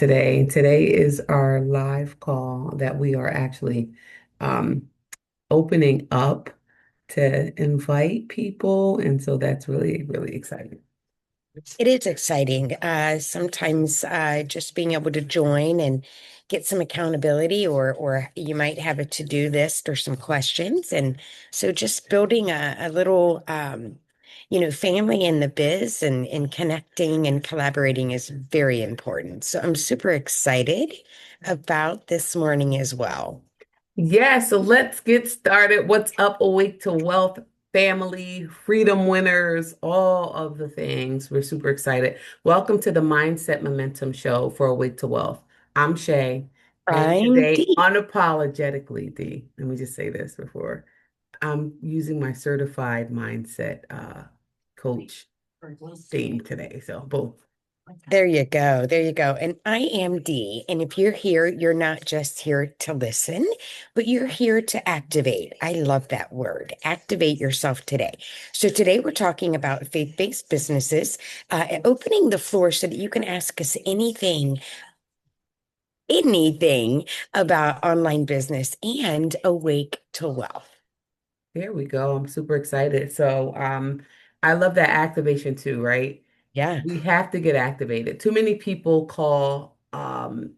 today. Today is our live call that we are actually um, opening up to invite people. And so that's really, really exciting. It is exciting. Sometimes just being able to join and get some accountability, or you might have a to-do list or some questions. And so just building a little family in the biz and connecting and collaborating is very important. So I'm super excited about this morning as well. Yeah, so let's get started. What's up, Awake to Wealth family, freedom winners, all of the things. We're super excited. Welcome to the Mindset Momentum Show for Awake to Wealth. I'm Shay, and I'm today, Dee. unapologetically, Dee, let me just say this before I'm using my certified mindset coach theme today. So, boom. There you go. There you go. And I am Dee. And if you're here, you're not just here to listen, but you're here to activate. I love that word. Activate yourself today. So today we're talking about faith-based businesses, and opening the floor so that you can ask us anything about online business and awake to wealth. There we go. I'm super excited. So, I love that activation too, right? Yeah, We have to get activated. Too many people call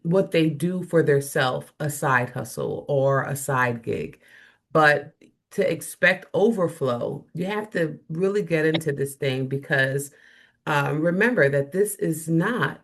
what they do for their self a side hustle or a side gig. But to expect overflow, you have to really get into this thing because remember that this is not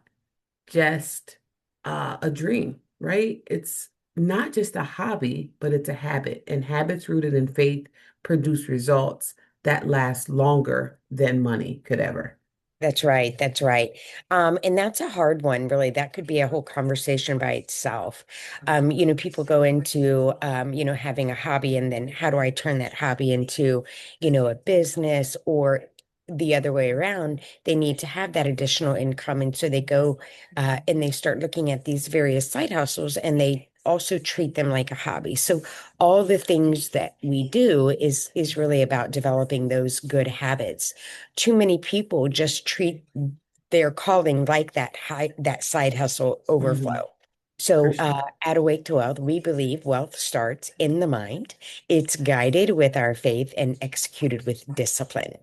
just a dream, right? It's not just a hobby, but it's a habit. And habits rooted in faith produce results that last longer than money could ever. that's right. That's right. And that's a hard one, really. That could be a whole conversation by itself. People go into, having a hobby, and then how do I turn that hobby into, a business, or the other way around? They need to have that additional income. And so they go and they start looking at these various side hustles, and they also treat them like a hobby. So all the things that we do is really about developing those good habits. Too many people just treat their calling like that side hustle Mhm. overflow. For So sure. at Awake to Wealth, we believe wealth starts in the mind. It's guided with our faith and executed with discipline.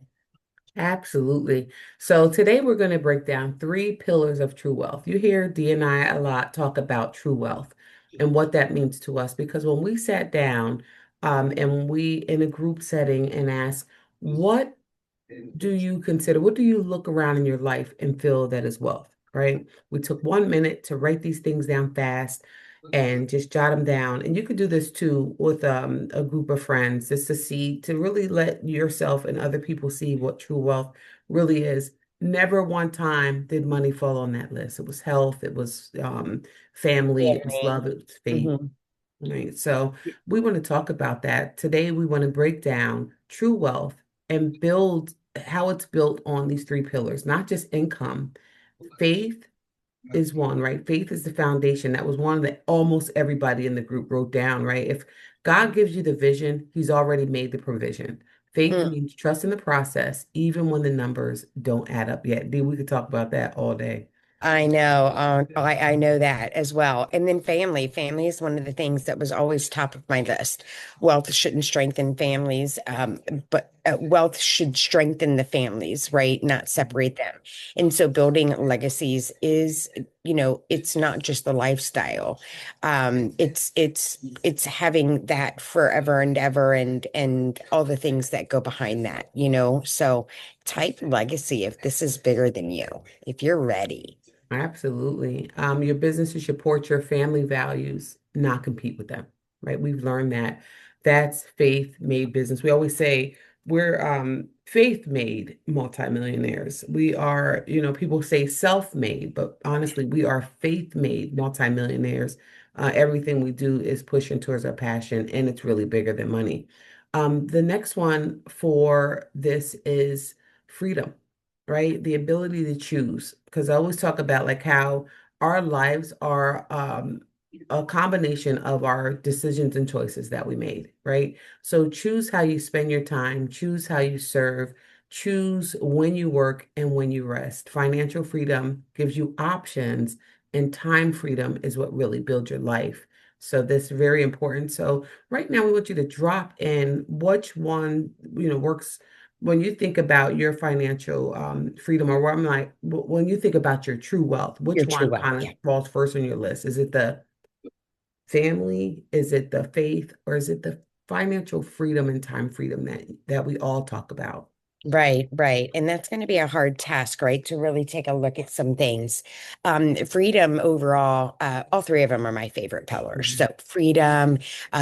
Absolutely. So today we're going to break down three pillars of true wealth. You hear Dee and I a lot talk about true wealth and what that means to us because when we sat down and we in a group setting and asked, what do you consider, what do you look around in your life and feel that is wealth, right? We took 1 minute to write these things down fast and just jot them down. And you could do this too with a group of friends just to see, to really let yourself and other people see what true wealth really is. Never one time did money fall on that list. It was health, it was family, it was love, it was faith. Mhm. Right. So we want to talk about that. Today, we want to break down true wealth and build how it's built on these three pillars, not just income. Faith is one, right? Faith is the foundation. That was one that almost everybody in the group wrote down, right? If God gives you the vision, he's already made the provision. Faith Mm. means trust in the process, even when the numbers don't add up yet. Dee, we could talk about that all day. I know. I know that as well. And then family. Family is one of the things that was always top of my list. Wealth shouldn't strengthen families, but wealth should strengthen the families, right? Not separate them. And so building legacies is, it's not just the lifestyle. It's having that forever and ever, and all the things that go behind that. So type legacy if this is bigger than you, if you're ready. Absolutely. Your business should support your family values, not compete with them, right? We've learned that that's faith-made business. We always say we're faith-made multimillionaires. We are, people say self-made, but honestly, we are faith-made multimillionaires. Everything we do is pushing towards our passion, and it's really bigger than money. The next one for this is freedom, right? The ability to choose. Because I always talk about like how our lives are a combination of our decisions and choices that we made, right? So choose how you spend your time, choose how you serve, choose when you work and when you rest. Financial freedom gives you options and time freedom is what really builds your life. So this is very important. So right now we want you to drop in which one, works when you think about your financial freedom, or where I'm like, when you think about your true wealth, Your which true one wealth. kind of Yeah. falls first on your list? Is it the family? Is it the faith? Or is it the financial freedom and time freedom that we all talk about? Right, right. And that's going to be a hard task, right? To really take a look at some things. Freedom overall, all three of them are my favorite pillars. Mhm. So freedom,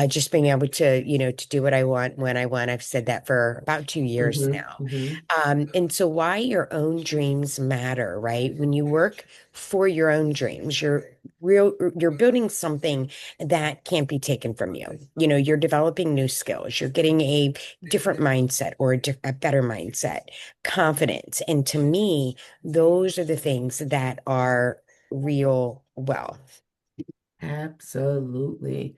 just being able to, to do what I want when I want. I've said that for about 2 years Mhm. now. Mhm. And so why your own dreams matter, right? When you work for your own dreams, you're building something that can't be taken from you. You're developing new skills. You're getting a different mindset or a better mindset, confidence. And to me, those are the things that are real wealth. Absolutely.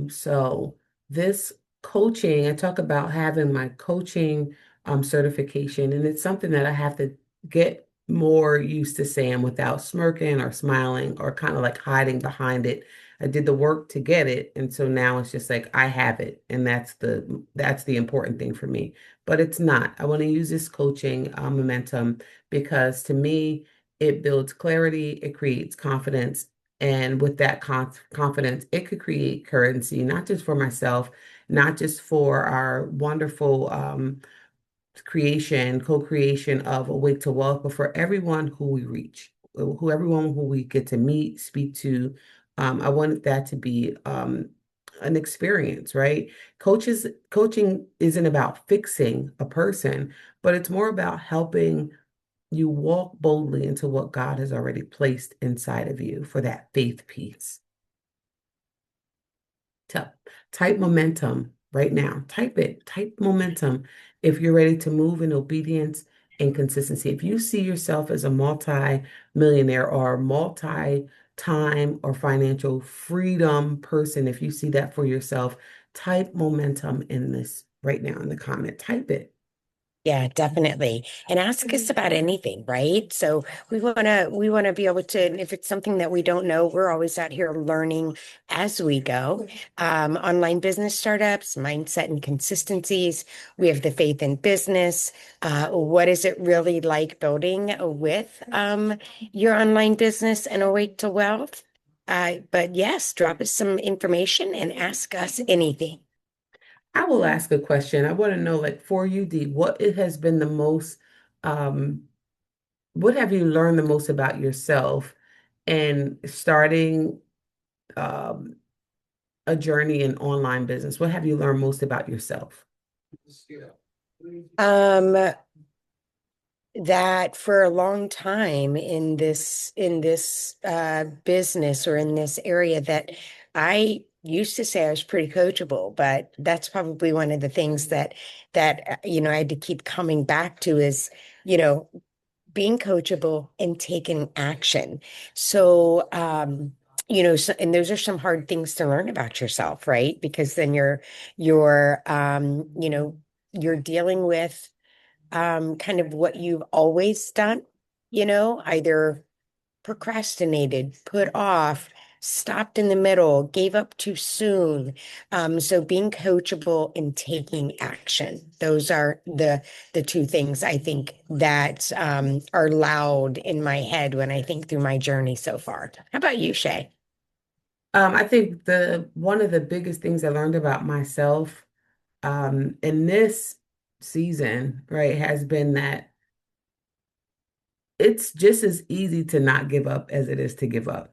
So this coaching, I talk about having my coaching certification, and it's something that I have to get more used to saying without smirking or smiling or kind of like hiding behind it. I did the work to get it, and so now it's just like I have it, and that's the important thing for me. But it's not. I want to use this coaching momentum because to me, it builds clarity, it creates confidence, and with that confidence, it could create currency, not just for myself, not just for our wonderful co-creation of Awake to Wealth, but for everyone who we reach, everyone who we get to meet, speak to. I wanted that to be an experience, right? Coaching isn't about fixing a person, but it's more about helping you walk boldly into what God has already placed inside of you for that faith piece. Type, type momentum right now. Type it. Type momentum if you're ready to move in obedience and consistency. If you see yourself as a multi-millionaire or multi-time or financial freedom person, if you see that for yourself, type momentum in this right now in the comment. Type it. Yeah, definitely. And ask us about anything, right? So we want to be able to, and if it's something that we don't know, we're always out here learning as we go. Online business startups, mindset and consistencies. We have the faith in business. What is it really like building with your online business and a way to wealth? But yes, drop us some information and ask us anything. I will ask a question. I want to know, like for you, Dee, what it has been the most um what have you learned the most about yourself and starting um, a journey in online business? What have you learned most about yourself? Um, that for a long time in this business or in this area that I used to say I was pretty coachable, but that's probably one of the things that I had to keep coming back to is, you know, being coachable and taking action. So and those are some hard things to learn about yourself, right? Because then you're dealing with kind of what you've always done, either procrastinated, put off, stopped in the middle, gave up too soon. So being coachable and taking action. Those are the two things I think that are loud in my head when I think through my journey so far. How about you, Shay? I think the one of the biggest things I learned about myself in this season, right, has been that it's just as easy to not give up as it is to give up.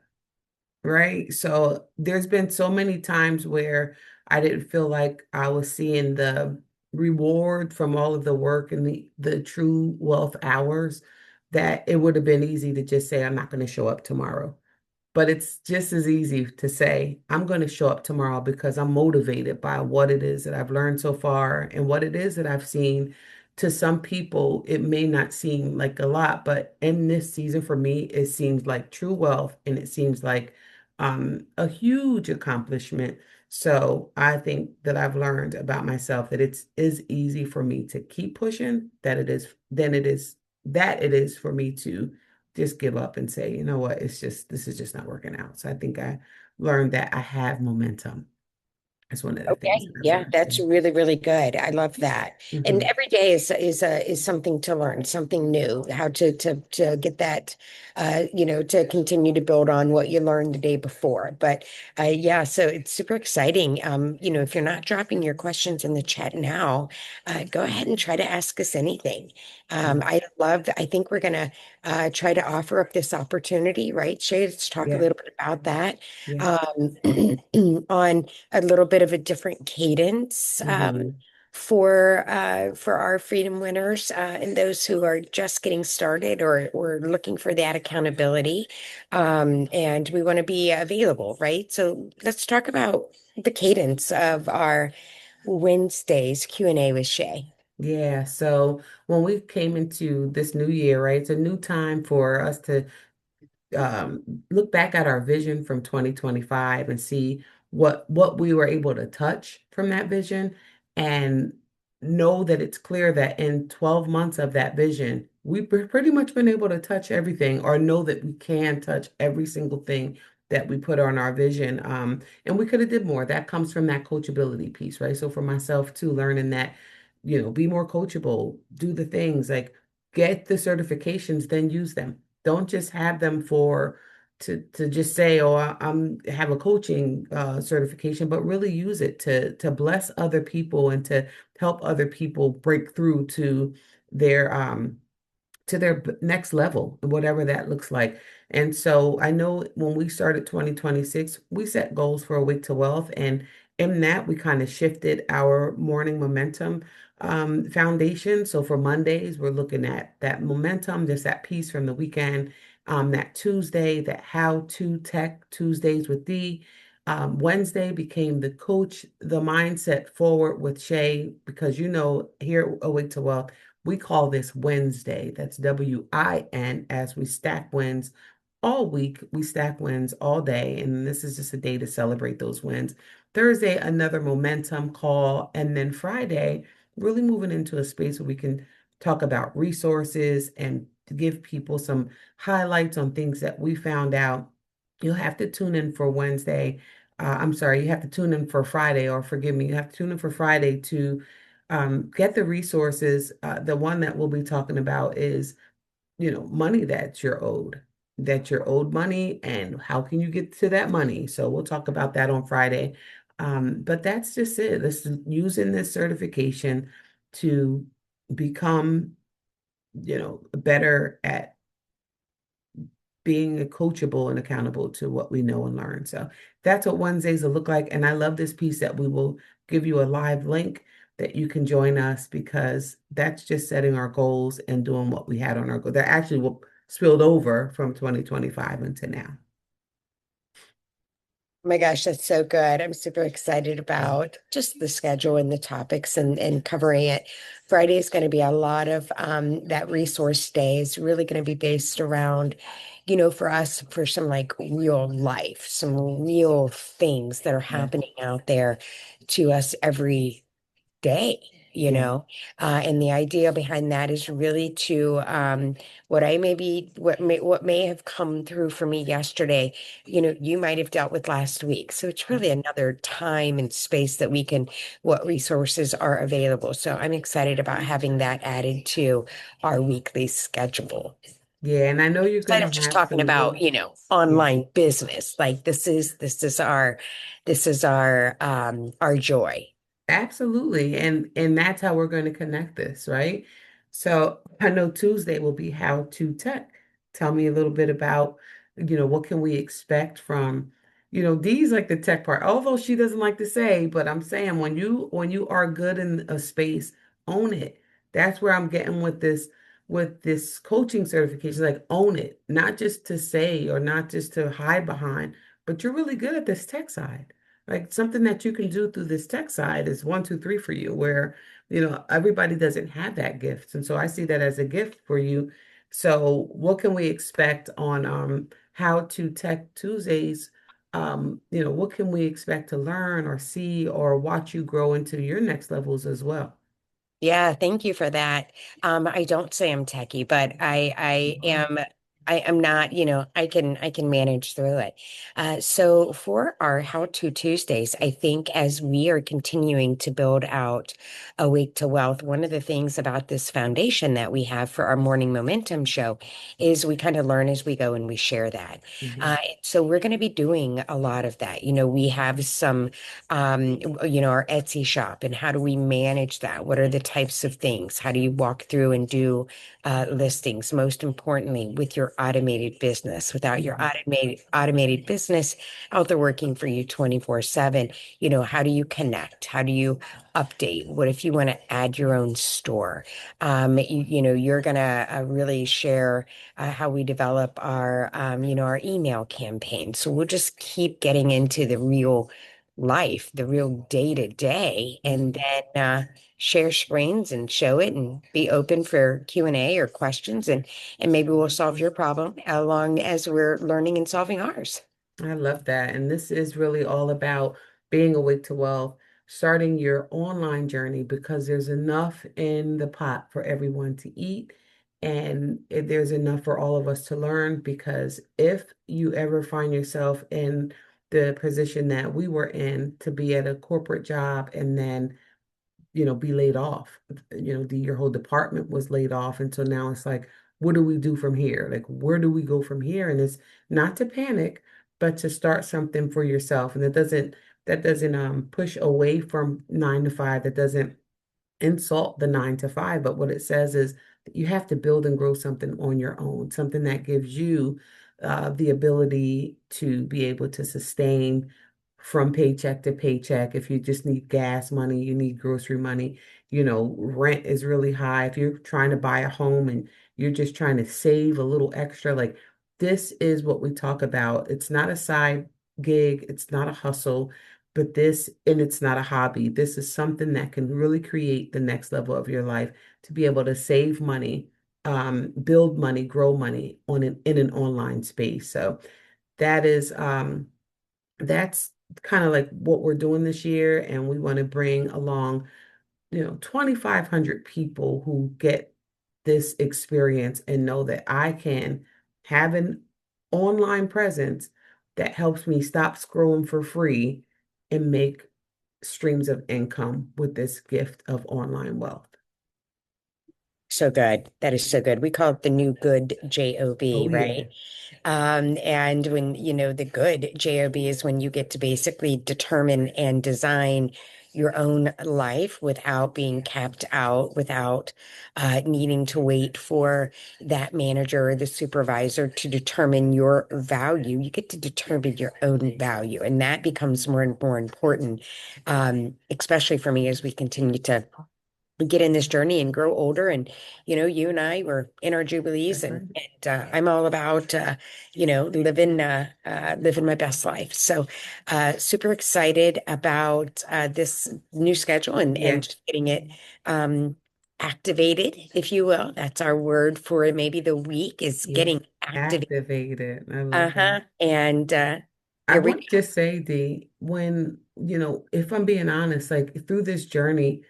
Right? So there's been so many times where I didn't feel like I was seeing the reward from all of the work and the true wealth hours that it would have been easy to just say, I'm not going to show up tomorrow. But it's just as easy to say, I'm going to show up tomorrow because I'm motivated by what it is that I've learned so far and what it is that I've seen. To some people, it may not seem like a lot, but in this season for me, it seems like true wealth and it seems like a huge accomplishment. So I think that I've learned about myself that it's is easy for me to keep pushing that it is for me to just give up and say, you know what, this is just not working out. So I think I learned that I have momentum. That's one of the things Okay, that I've yeah, learned. that's really, really good. I love that. And Hmm. every day is something to learn, something new, how to get that to continue to build on what you learned the day before. But yeah, so it's super exciting. If you're not dropping your questions in the chat now, go ahead and try to ask us anything. I think we're gonna try to offer up this opportunity, right, Shay? Let's talk a Yeah, little bit about that. yeah. Um, on a little bit of a different cadence Hmm. for our freedom winners and those who are just getting started or looking for that accountability. And we want to be available, right? So let's talk about the cadence of our Wednesdays Q&A with Shay. Yeah. So when we came into this new year, right, it's a new time for us to look back at our vision from 2025 and see what we were able to touch from that vision and know that it's clear that in 12 months of that vision, we've pretty much been able to touch everything or know that we can touch every single thing that we put on our vision. And we could have did more. That comes from that coachability piece, right? So for myself too, learning that, be more coachable, do the things like get the certifications, then use them. Don't just have them for to just say, "Oh, I'm have a coaching certification," but really use it to bless other people and to help other people break through their um to their next level, whatever that looks like. And so I know when we started 2026, we set goals for Awake to Wealth. And in that, we kind of shifted our morning momentum foundation. So for Mondays, we're looking at that momentum, just that piece from the weekend. That Tuesday, that how to tech Tuesdays with Dee. Wednesday became the mindset forward with Shay, because here at Awake to Wealth, we call this Wednesday. That's WIN, as we stack wins all week. We stack wins all day. And this is just a day to celebrate those wins. Thursday, another momentum call. And then Friday, really moving into a space where we can talk about resources and to give people some highlights on things that we found out. You'll have to tune in for Wednesday. I'm sorry, you have to tune in for Friday, or forgive me, you have to tune in for Friday to get the resources. The one that we'll be talking about is, money that you're owed money, and how can you get to that money? So we'll talk about that on Friday. But that's just it. This is using this certification to become, better at being coachable and accountable to what we know and learn. So that's what Wednesdays will look like. And I love this piece that we will give you a live link that you can join us, because that's just setting our goals and doing what we had on our goal. That actually will spilled over from 2025 into now. Oh my gosh, that's so good. I'm super excited about just the schedule and the topics and covering it. Friday is going to be a lot of that resource day is really going to be based around, for us, for some like real life, some real things that are Yeah. happening out there to us every day, Yeah. and the idea behind that is really to what may have come through for me yesterday, you might have dealt with last week. So it's really another time and space that we can, what resources are available. So I'm excited about having that added to our weekly schedule. Yeah. And I know you're going Instead of to just have talking some about, real, yeah. online business, like this is our joy. Absolutely. And that's how we're going to connect this, right? So I know Tuesday will be how to tech. Tell me a little bit about, what can we expect from, Dee's like the tech part, although she doesn't like to say, but I'm saying when you are good in a space, own it. That's where I'm getting with this coaching certification, like own it, not just to say or not just to hide behind, but you're really good at this tech side. Like something that you can do through this tech side is one, two, three for you, where, everybody doesn't have that gift. And so I see that as a gift for you. So what can we expect on how to tech Tuesdays? What can we expect to learn or see or watch you grow into your next levels as well? Yeah, thank you for that. I don't say I'm techie, but I am. I am not, I can manage through it. So for our How To Tuesdays, I think as we are continuing to build out Awake to Wealth, one of the things about this foundation that we have for our morning momentum show is we kind of learn as we go and we share that. Mhm. So we're going to be doing a lot of that. We have some, our Etsy shop, and how do we manage that? What are the types of things? How do you walk through and do listings? Most importantly, with your automated business. Without your Mhm. automated business out there working for you 24/7, how do you connect? How do you update? What if you want to add your own store? You're gonna really share how we develop our email campaign. So we'll just keep getting into the real life, the real day to day, and Mhm. then share screens and show it and be open for Q&A or questions, and maybe we'll solve your problem along as we're learning and solving ours. I love that. And this is really all about being awake to wealth, starting your online journey because there's enough in the pot for everyone to eat. And there's enough for all of us to learn because if you ever find yourself in the position that we were in to be at a corporate job and then be laid off. Your whole department was laid off. And so now it's like, what do we do from here? Like, where do we go from here? And it's not to panic, but to start something for yourself. And that doesn't push away from 9 to 5. That doesn't insult the 9 to 5, but what it says is that you have to build and grow something on your own, something that gives you the ability to be able to sustain from paycheck to paycheck. If you just need gas money, you need grocery money, rent is really high. If you're trying to buy a home and you're just trying to save a little extra, like this is what we talk about. It's not a side gig, it's not a hustle. But and it's not a hobby. This is something that can really create the next level of your life to be able to save money, build money, grow money in an online space. So that is that's kind of like what we're doing this year, and we want to bring along 2,500 people who get this experience and know that I can have an online presence that helps me stop scrolling for free and make streams of income with this gift of online wealth. So good. That is so good. We call it the new good job, Oh, yeah. right? And when, the good job is when you get to basically determine and design your own life without being capped out, without needing to wait for that manager or the supervisor to determine your value. You get to determine your own value, and that becomes more and more important, especially for me as we continue to get in this journey and grow older. And you and I were in our jubilees, That's and, right. I'm all about living my best life. So super excited about this new schedule, and Yes. just getting it um activated, if you will. That's our word for maybe the week, is Yes. getting activated. Activated. I love that. Uh-huh. And I here we want to go. just say, Dee, if I'm being honest, like through this journey,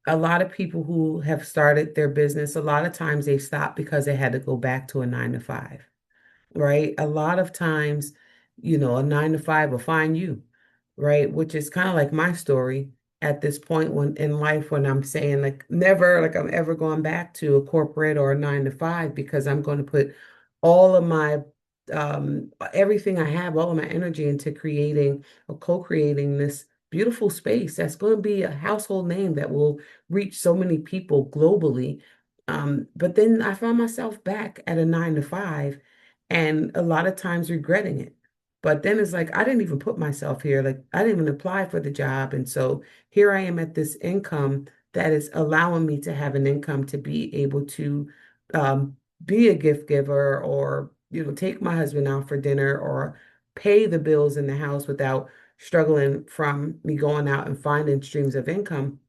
a lot of people who have started their business, a lot of times they stop because they had to go back to a 9 to 5, right? A lot of times, a 9 to 5 will find you, right? Which is kind of like my story at this point when in life when I'm saying like never like I'm ever going back to a corporate or a 9 to 5 because I'm going to put all of my everything I have, all of my energy into creating or co-creating this beautiful space that's going to be a household name that will reach so many people globally. But then I found myself back at a 9 to 5 and a lot of times regretting it. But then it's like, I didn't even put myself here. Like, I didn't even apply for the job. And so here I am at this income that is allowing me to have an income to be able to um, be a gift giver or, take my husband out for dinner or pay the bills in the house without struggling from me going out and finding streams of income.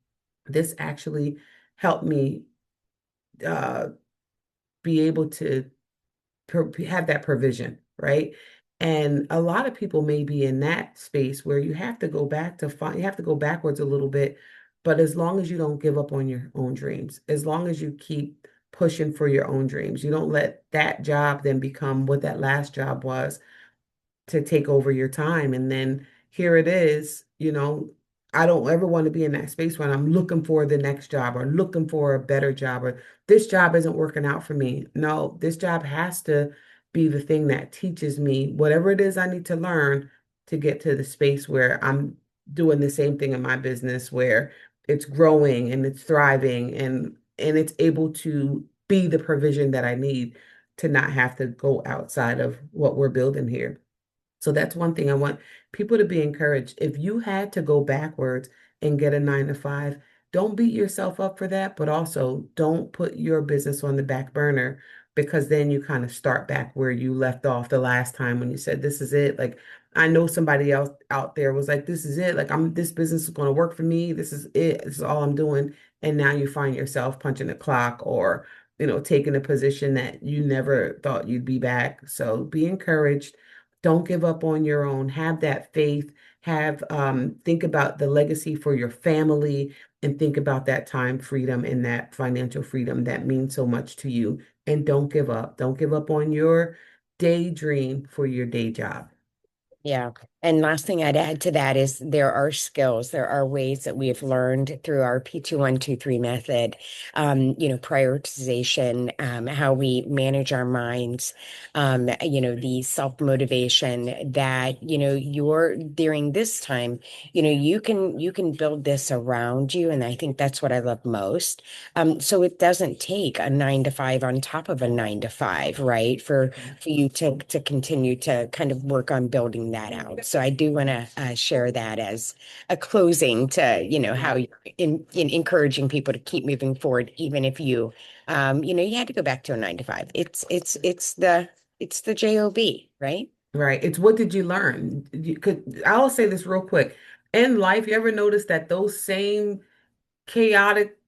This actually helped me uh, be able to have that provision, right? And a lot of people may be in that space where you have to go back to find, you have to go backwards a little bit. But as long as you don't give up on your own dreams, as long as you keep pushing for your own dreams. You don't let that job then become what that last job was to take over your time. And then here it is, I don't ever want to be in that space when I'm looking for the next job or looking for a better job or this job isn't working out for me. No, this job has to be the thing that teaches me whatever it is I need to learn to get to the space where I'm doing the same thing in my business where it's growing and it's thriving and it's able to be the provision that I need to not have to go outside of what we're building here. So that's one thing I want people to be encouraged. If you had to go backwards and get a 9 to 5, don't beat yourself up for that, but also don't put your business on the back burner because then you kind of start back where you left off the last time when you said, this is it. Like, I know somebody else out there was like, this is it. Like, this business is going to work for me. This is it. This is all I'm doing. And now you find yourself punching the clock or, taking a position that you never thought you'd be back. So be encouraged. Don't give up on your own. Have that faith. Think about the legacy for your family and think about that time freedom and that financial freedom that means so much to you. And don't give up. Don't give up on your daydream for your day job. Yeah. And last thing I'd add to that is there are skills, there are ways that we have learned through our P2123 method, prioritization, how we manage our minds, the self-motivation that, you're during this time, you can build this around you. And I think that's what I love most. So it doesn't take a 9 to 5 on top of a 9 to 5, right? For you to continue to kind of work on building that out. So I do want to share that as a closing to, how you're in encouraging people to keep moving forward, even if you had to go back to a 9 to 5. It's the job, right? Right. It's what did you learn? I'll say this real quick. In life, you ever notice that those same chaotic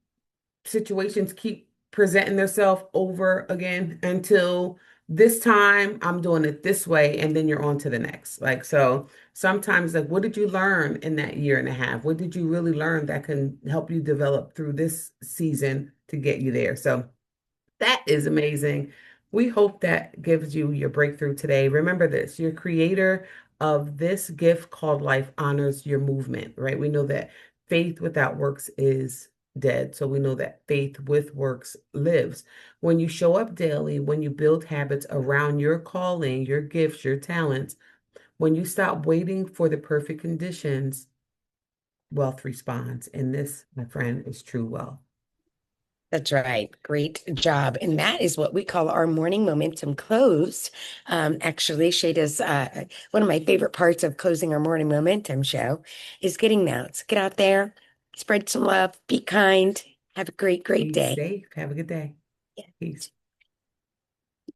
situations keep presenting themselves over again until this time I'm doing it this way, and then you're on to the next. Like, so sometimes, like, what did you learn in that year and a half? What did you really learn that can help you develop through this season to get you there? So that is amazing. We hope that gives you your breakthrough today. Remember this, your creator of this gift called life honors your movement, right? We know that faith without works is dead. So we know that faith with works lives. When you show up daily, when you build habits around your calling, your gifts, your talents, when you stop waiting for the perfect conditions, wealth responds. And this, my friend, is true wealth. That's right. Great job. And that is what we call our morning momentum close. Actually, Shada's one of my favorite parts of closing our morning momentum show is getting notes. Get out there, spread some love, be kind, have a great, great Be day. safe. Have a good day. Yeah. Peace.